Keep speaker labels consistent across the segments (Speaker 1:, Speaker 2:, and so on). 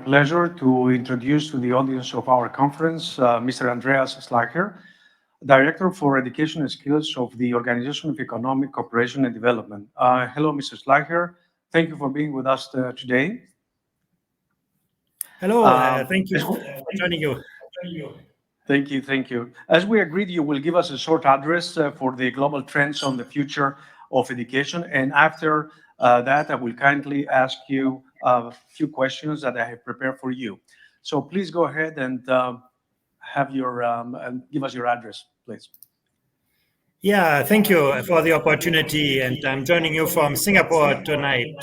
Speaker 1: pleasure to introduce to the audience of our conference Mr. Andreas Schleicher, Director for Education and Skills of the Organization of Economic Cooperation and Development. Hello, Mr. Schleicher. Thank you for being with us today.
Speaker 2: Hello, thank you for joining you.
Speaker 1: Thank you. As we agreed, you will give us a short address for the global trends on the future of education. And after that, I will kindly ask you a few questions that I have prepared for you. So please go ahead and and give us your address, please.
Speaker 2: Yeah, thank you for the opportunity. And I'm joining you from Singapore tonight.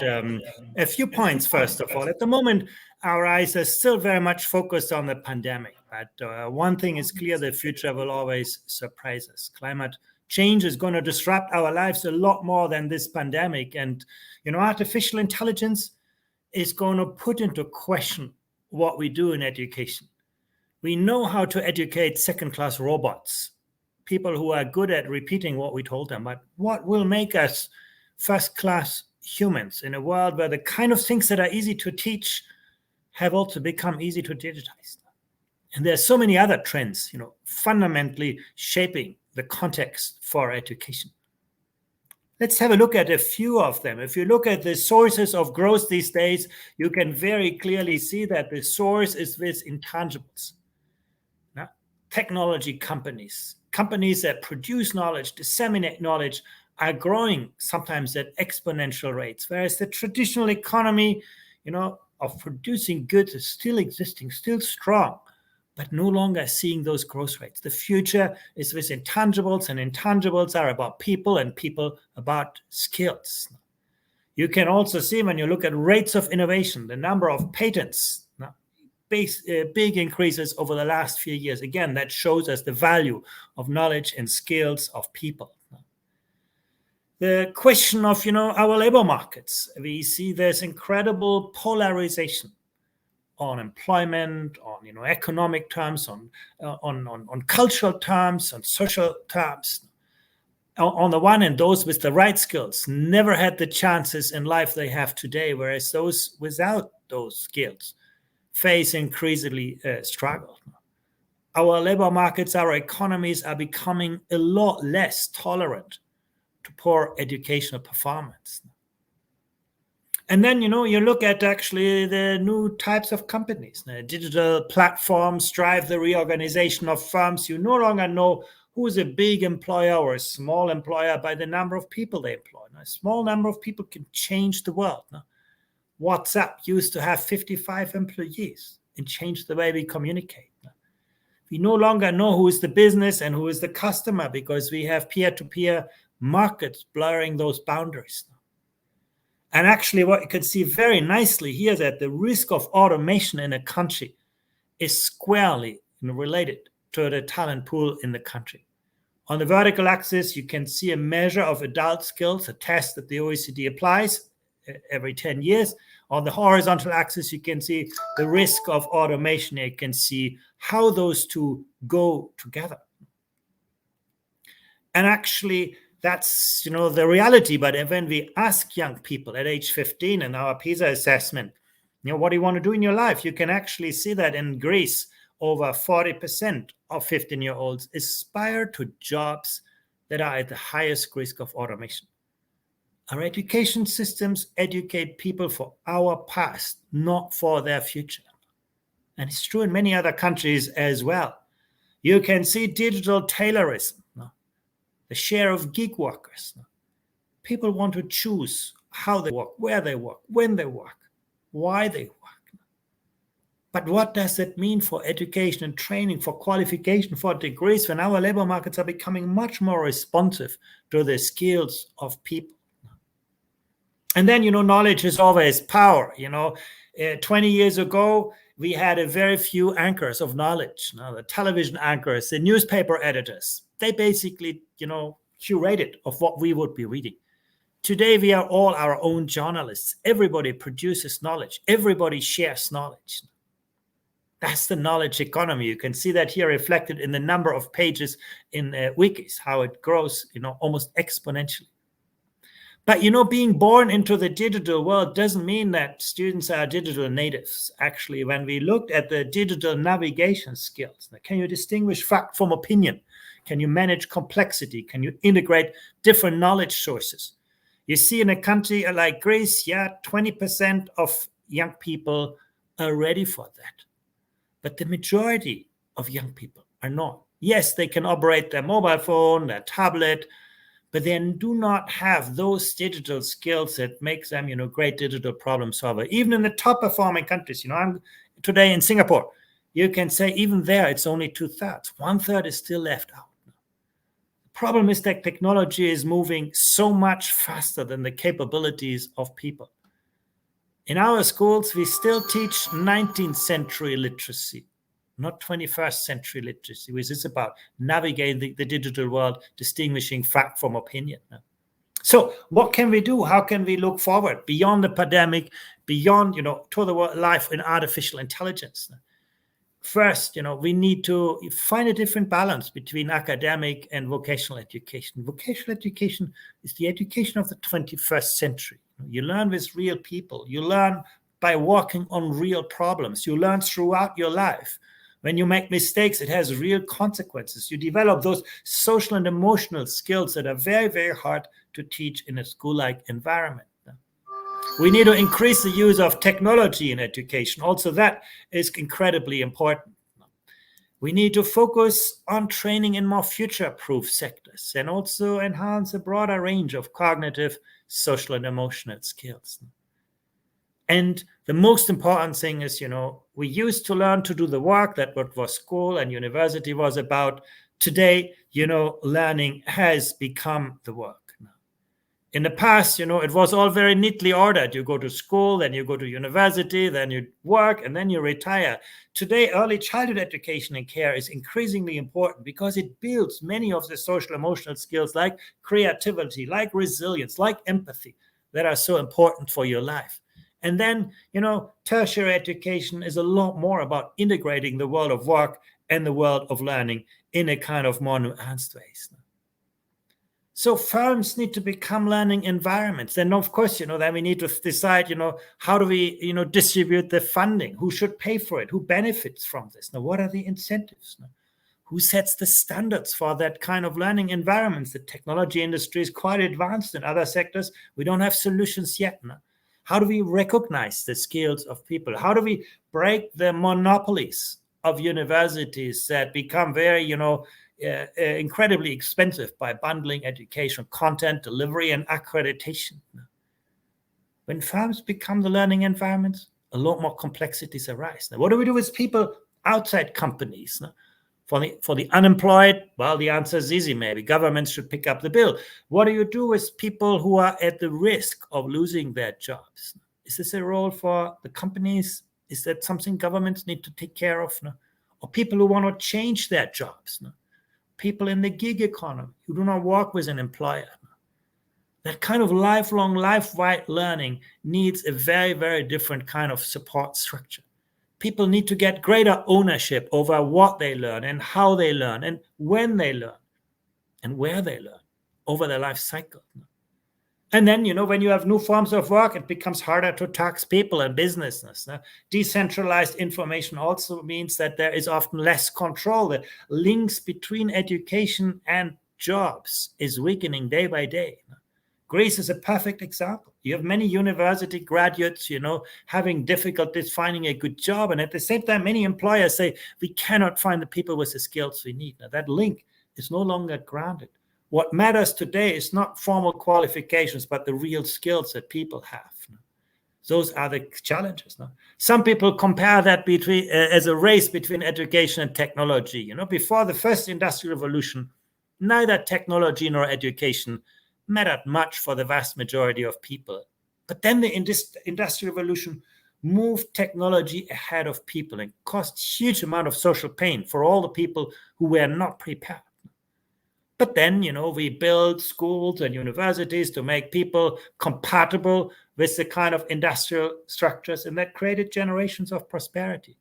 Speaker 2: A few points, first of all. At the moment, our eyes are still very much focused on the pandemic. But one thing is clear, the future will always surprise us. Climate change is going to disrupt our lives a lot more than this pandemic. And, artificial intelligence is going to put into question what we do in education. We know how to educate second-class robots, people who are good at repeating what we told them. But what will make us first-class humans in a world where the kind of things that are easy to teach have also become easy to digitize? And there's so many other trends, fundamentally shaping the context for education. Let's have a look at a few of them. If you look at the sources of growth these days, you can very clearly see that the source is with intangibles. Now, technology companies that produce knowledge, disseminate knowledge, are growing sometimes at exponential rates, whereas the traditional economy, of producing goods is still existing, still strong, but no longer seeing those growth rates. The future is with intangibles, and intangibles are about people, and people about skills. You can also see when you look at rates of innovation, the number of patents, big increases over the last few years. Again, that shows us the value of knowledge and skills of people. The question of, our labor markets, we see there's incredible polarization on employment, on economic terms, on cultural terms, on social terms. On the one hand, those with the right skills never had the chances in life they have today, whereas those without those skills face increasingly struggle. Our labor markets, our economies are becoming a lot less tolerant to poor educational performance. And then, you look at actually the new types of companies. Digital platforms drive the reorganization of firms. You no longer know who is a big employer or a small employer by the number of people they employ. A small number of people can change the world. WhatsApp used to have 55 employees and changed the way we communicate. We no longer know who is the business and who is the customer because we have peer-to-peer markets blurring those boundaries. And actually, what you can see very nicely here is that the risk of automation in a country is squarely related to the talent pool in the country. On the vertical axis, you can see a measure of adult skills, a test that the OECD applies every 10 years. On the horizontal axis, you can see the risk of automation. You can see how those two go together. And actually, that's, the reality. But when we ask young people at age 15 in our PISA assessment, what do you want to do in your life? You can actually see that in Greece, over 40% of 15-year-olds aspire to jobs that are at the highest risk of automation. Our education systems educate people for our past, not for their future. And it's true in many other countries as well. You can see digital Taylorism, the share of gig workers. People want to choose how they work, where they work, when they work, why they work. But what does it mean for education and training, for qualification, for degrees, when our labor markets are becoming much more responsive to the skills of people? And then, knowledge is always power. 20 years ago, we had a very few anchors of knowledge. The television anchors, the newspaper editors, they basically, curated of what we would be reading. Today, we are all our own journalists. Everybody produces knowledge. Everybody shares knowledge. That's the knowledge economy. You can see that here reflected in the number of pages in wikis, how it grows, almost exponentially. But, being born into the digital world doesn't mean that students are digital natives. Actually, when we looked at the digital navigation skills, can you distinguish fact from opinion? Can you manage complexity? Can you integrate different knowledge sources? You see, in a country like Greece, 20% of young people are ready for that. But the majority of young people are not. Yes, they can operate their mobile phone, their tablet, but they do not have those digital skills that makes them, great digital problem solver. Even in the top performing countries, I'm today in Singapore, you can say even there it's only 2/3. 1/3 is still left out. The problem is that technology is moving so much faster than the capabilities of people. In our schools, we still teach 19th century literacy, not 21st century literacy, which is about navigating the digital world, distinguishing fact from opinion. So what can we do? How can we look forward beyond the pandemic, beyond, to the life in artificial intelligence? First, we need to find a different balance between academic and vocational education. Vocational education is the education of the 21st century. You learn with real people. You learn by working on real problems. You learn throughout your life. When you make mistakes, it has real consequences. You develop those social and emotional skills that are very, very hard to teach in a school-like environment. We need to increase the use of technology in education. Also, that is incredibly important. We need to focus on training in more future-proof sectors and also enhance a broader range of cognitive, social, and emotional skills. And the most important thing is, we used to learn to do the work that what was school and university was about. Today, learning has become the work. In the past, it was all very neatly ordered. You go to school, then you go to university, then you work, and then you retire. Today, early childhood education and care is increasingly important because it builds many of the social emotional skills like creativity, like resilience, like empathy that are so important for your life. And then, tertiary education is a lot more about integrating the world of work and the world of learning in a kind of more nuanced ways. So firms need to become learning environments. And of course, then we need to decide, how do we, distribute the funding? Who should pay for it? Who benefits from this? Now, what are the incentives? Who sets the standards for that kind of learning environments? The technology industry is quite advanced in other sectors. We don't have solutions yet. How do we recognize the skills of people? How do we break the monopolies of universities that become very, incredibly expensive by bundling education, content, delivery, and accreditation? When firms become the learning environments, a lot more complexities arise. Now, what do we do with people outside companies? For the unemployed, well, the answer is easy, maybe. Governments should pick up the bill. What do you do with people who are at the risk of losing their jobs? Is this a role for the companies? Is that something governments need to take care of? Or people who want to change their jobs? People in the gig economy who do not work with an employer. That kind of lifelong, life-wide learning needs a very, very different kind of support structure. People need to get greater ownership over what they learn and how they learn and when they learn and where they learn over their life cycle. And then, when you have new forms of work, it becomes harder to tax people and businesses. Decentralized information also means that there is often less control. The links between education and jobs is weakening day by day. Greece is a perfect example. You have many university graduates, having difficulties finding a good job. And at the same time, many employers say, we cannot find the people with the skills we need. Now, that link is no longer granted. What matters today is not formal qualifications, but the real skills that people have. Those are the challenges. Some people compare that as a race between education and technology. Before the first industrial revolution, neither technology nor education mattered much for the vast majority of people. But then the industrial revolution moved technology ahead of people and caused huge amount of social pain for all the people who were not prepared. But then, we build schools and universities to make people compatible with the kind of industrial structures, and that created generations of prosperity.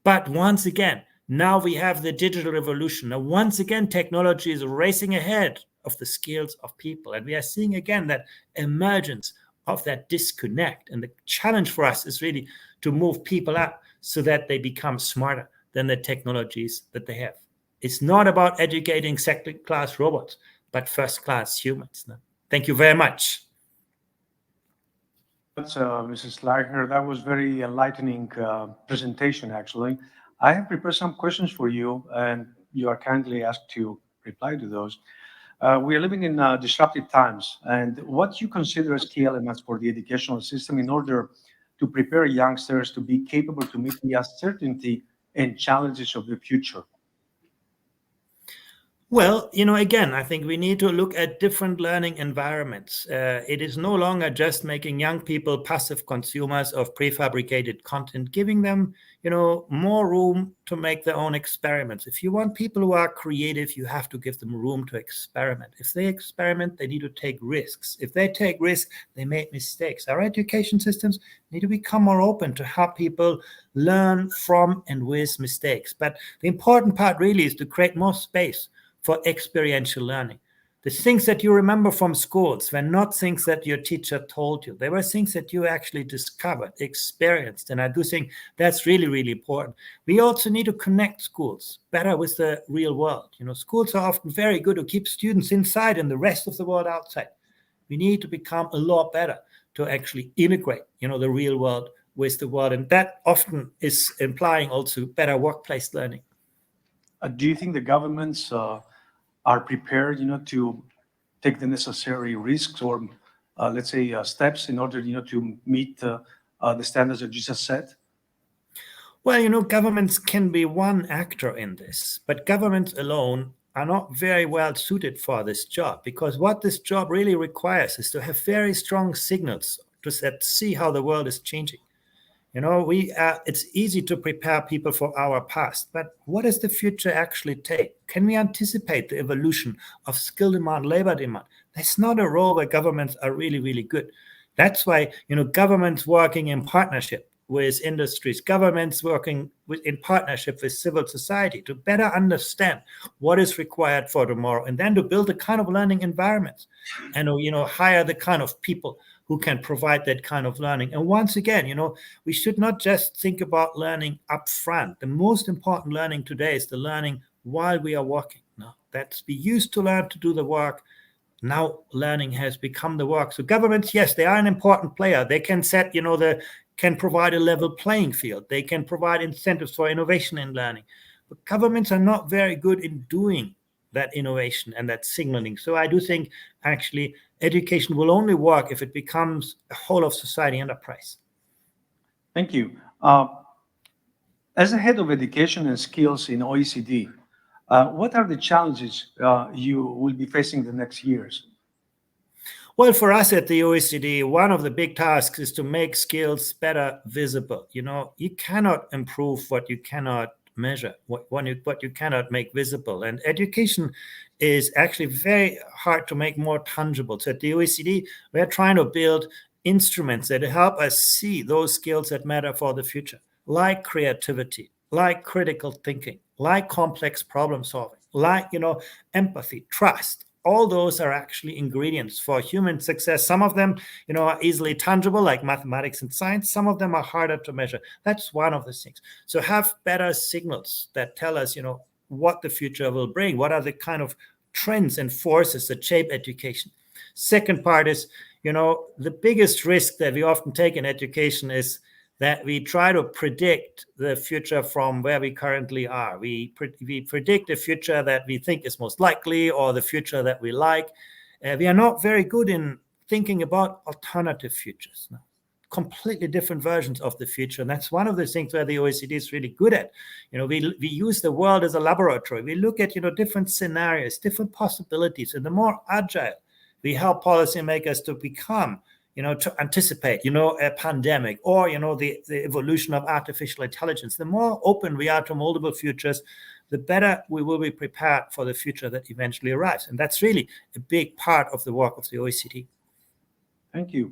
Speaker 2: But once again, now we have the digital revolution. Now, once again, technology is racing ahead of the skills of people. And we are seeing again that emergence of that disconnect. And the challenge for us is really to move people up so that they become smarter than the technologies that they have. It's not about educating second-class robots, but first-class humans. Thank you very much.
Speaker 1: That's Mrs. Schleicher. That was very enlightening presentation, actually. I have prepared some questions for you, and you are kindly asked to reply to those. We are living in disruptive times, and what you consider as key elements for the educational system in order to prepare youngsters to be capable to meet the uncertainty and challenges of the future?
Speaker 2: Well, again, I think we need to look at different learning environments. It is no longer just making young people passive consumers of prefabricated content, giving them, more room to make their own experiments. If you want people who are creative, you have to give them room to experiment. If they experiment, they need to take risks. If they take risks, they make mistakes. Our education systems need to become more open to help people learn from and with mistakes. But the important part really is to create more space for experiential learning. The things that you remember from schools were not things that your teacher told you. They were things that you actually discovered, experienced. And I do think that's really, really important. We also need to connect schools better with the real world. Schools are often very good to keep students inside and the rest of the world outside. We need to become a lot better to actually integrate, the real world with the world. And that often is implying also better workplace learning.
Speaker 1: Do you think the governments are prepared, to take the necessary risks or, let's say, steps in order, to meet the standards that you just set?
Speaker 2: Well, governments can be one actor in this, but governments alone are not very well suited for this job, because what this job really requires is to have very strong signals to see how the world is changing. It's easy to prepare people for our past, but what does the future actually take? Can we anticipate the evolution of skill demand, labor demand? That's not a role where governments are really, really good. That's why, governments working in partnership with industries, governments working in partnership with civil society to better understand what is required for tomorrow, and then to build the kind of learning environments and, hire the kind of people who can provide that kind of learning. And once again, we should not just think about learning up front. The most important learning today is the learning while we are working. Now, we used to learn to do the work. Now learning has become the work. So governments, yes, they are an important player. They can set, can provide a level playing field. They can provide incentives for innovation in learning. But governments are not very good in doing that innovation and that signaling. So I do think actually education will only work if it becomes a whole of society enterprise.
Speaker 1: Thank you. As the head of education and skills in OECD, what are the challenges you will be facing the next years?
Speaker 2: Well, for us at the OECD, one of the big tasks is to make skills better visible. You cannot improve what you cannot measure, what you cannot make visible. And education is actually very hard to make more tangible. So at the OECD, we're trying to build instruments that help us see those skills that matter for the future, like creativity, like critical thinking, like complex problem solving, like, empathy, trust. All those are actually ingredients for human success. Some of them, are easily tangible, like mathematics and science. Some of them are harder to measure. That's one of the things. So have better signals that tell us, what the future will bring. What are the kind of trends and forces that shape education? Second part is, the biggest risk that we often take in education is that we try to predict the future from where we currently are. We predict the future that we think is most likely or the future that we like. We are not very good in thinking about alternative futures, completely different versions of the future. And that's one of the things where the OECD is really good at. We use the world as a laboratory. We look at, different scenarios, different possibilities, and the more agile we help policymakers to become, to anticipate, a pandemic or, the evolution of artificial intelligence. The more open we are to multiple futures, the better we will be prepared for the future that eventually arrives. And that's really a big part of the work of the OECD.
Speaker 1: Thank you.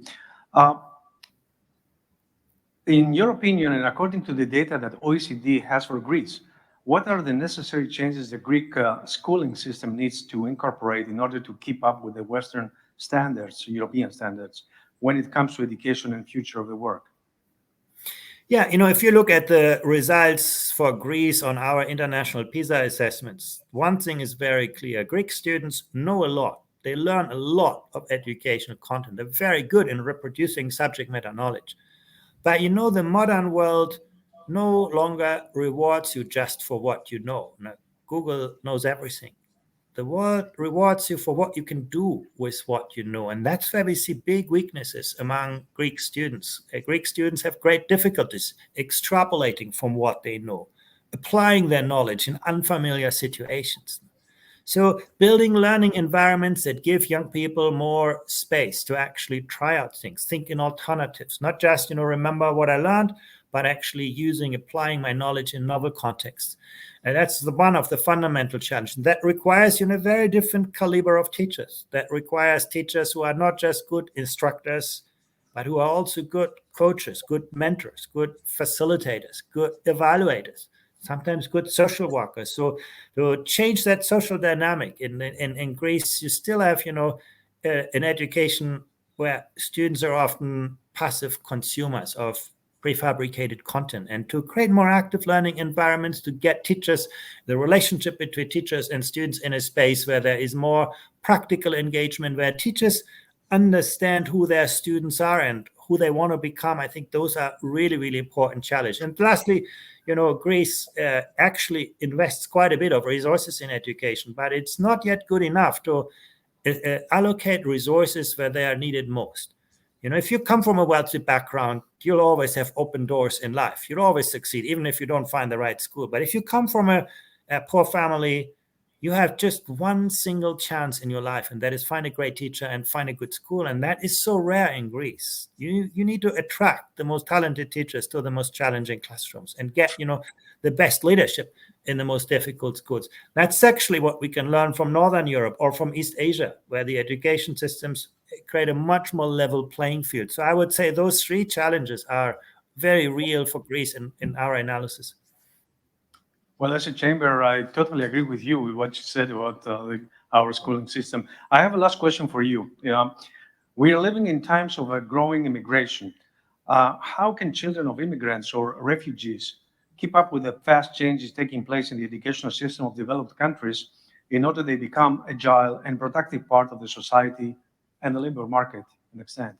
Speaker 1: In your opinion, and according to the data that OECD has for Greece, What are the necessary changes the Greek schooling system needs to incorporate in order to keep up with the Western standards, European standards, when it comes to education and future of the work?
Speaker 2: Yeah, if you look at the results for Greece on our international PISA assessments, one thing is very clear. Greek students know a lot. They learn a lot of educational content. They're very good in reproducing subject matter knowledge. But the modern world no longer rewards you just for what you know. Now, Google knows everything. The world rewards you for what you can do with what you know. And that's where we see big weaknesses among Greek students. Greek students have great difficulties extrapolating from what they know, applying their knowledge in unfamiliar situations. So, building learning environments that give young people more space to actually try out things, think in alternatives, not just, remember what I learned, but actually applying my knowledge in novel contexts. And that's one of the fundamental challenges. That requires, a very different caliber of teachers. That requires teachers who are not just good instructors, but who are also good coaches, good mentors, good facilitators, good evaluators, sometimes good social workers. So to change that social dynamic in Greece, you still have, an education where students are often passive consumers of prefabricated content, and to create more active learning environments, to get teachers, the relationship between teachers and students in a space where there is more practical engagement, where teachers understand who their students are and who they want to become. I think those are really, really important challenges. And lastly, Greece actually invests quite a bit of resources in education, but it's not yet good enough to allocate resources where they are needed most. If you come from a wealthy background, you'll always have open doors in life. You'll always succeed, even if you don't find the right school. But if you come from a poor family, you have just one single chance in your life, and that is find a great teacher and find a good school. And that is so rare in Greece. You need to attract the most talented teachers to the most challenging classrooms and get, the best leadership in the most difficult schools. That's actually what we can learn from Northern Europe or from East Asia, where the education systems create a much more level playing field. So I would say those three challenges are very real for Greece in our analysis.
Speaker 1: Well, as a chamber, I totally agree with you with what you said about our schooling system. I have a last question for you. We are living in times of a growing immigration. How can children of immigrants or refugees keep up with the fast changes taking place in the educational system of developed countries in order they become agile and productive part of the society and the labor market to an extent?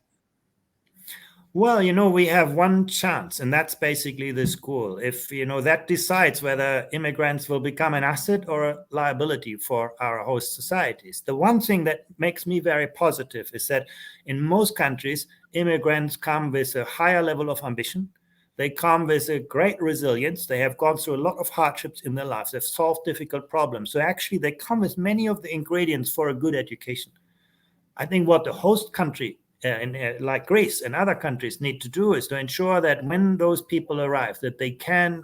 Speaker 2: Well, we have one chance, and that's basically the school. If, that decides whether immigrants will become an asset or a liability for our host societies. The one thing that makes me very positive is that in most countries, immigrants come with a higher level of ambition. They come with a great resilience. They have gone through a lot of hardships in their lives. They've solved difficult problems. So actually, they come with many of the ingredients for a good education. I think what the host country, like Greece and other countries, need to do is to ensure that when those people arrive, that they can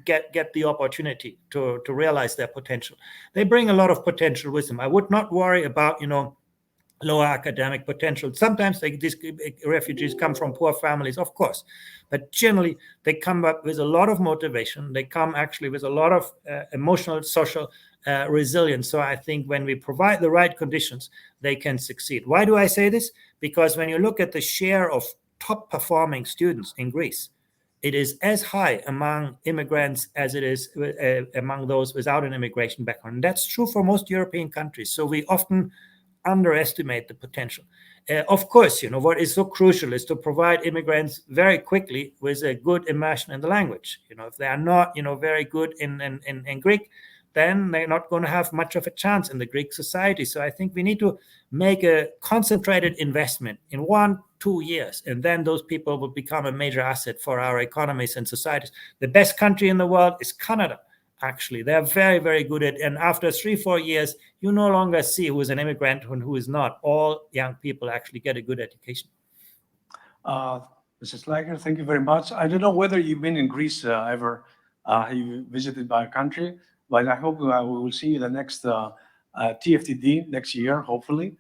Speaker 2: get the opportunity to realize their potential. They bring a lot of potential with them. I would not worry about lower academic potential. Sometimes these refugees come from poor families, of course, but generally they come up with a lot of motivation. They come actually with a lot of emotional, social resilience. So I think when we provide the right conditions, they can succeed. Why do I say this? Because when you look at the share of top performing students in Greece, it is as high among immigrants as it is among those without an immigration background. And that's true for most European countries. So we often underestimate the potential. Of course, what is so crucial is to provide immigrants very quickly with a good immersion in the language. If they are not, very good in Greek, then they're not going to have much of a chance in the Greek society. So I think we need to make a concentrated investment in 1-2 years, and then those people will become a major asset for our economies and societies. The best country in the world is Canada. Actually, they're very, very good at, and after 3-4 years, you no longer see who is an immigrant and who is not. All young people actually get a good education.
Speaker 1: Uh, Mrs. Schleicher, thank you very much. I don't know whether you've been in Greece ever. You visited our country, but I hope we will see you the next TFTD next year, hopefully.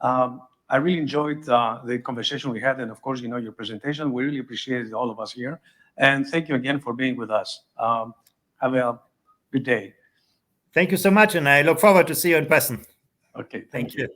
Speaker 1: I really enjoyed the conversation we had, and of course, your presentation. We really appreciate it, all of us here. And thank you again for being with us. Have a Good day.
Speaker 2: Thank you so much, and I look forward to see you in person.
Speaker 1: Okay, thank you.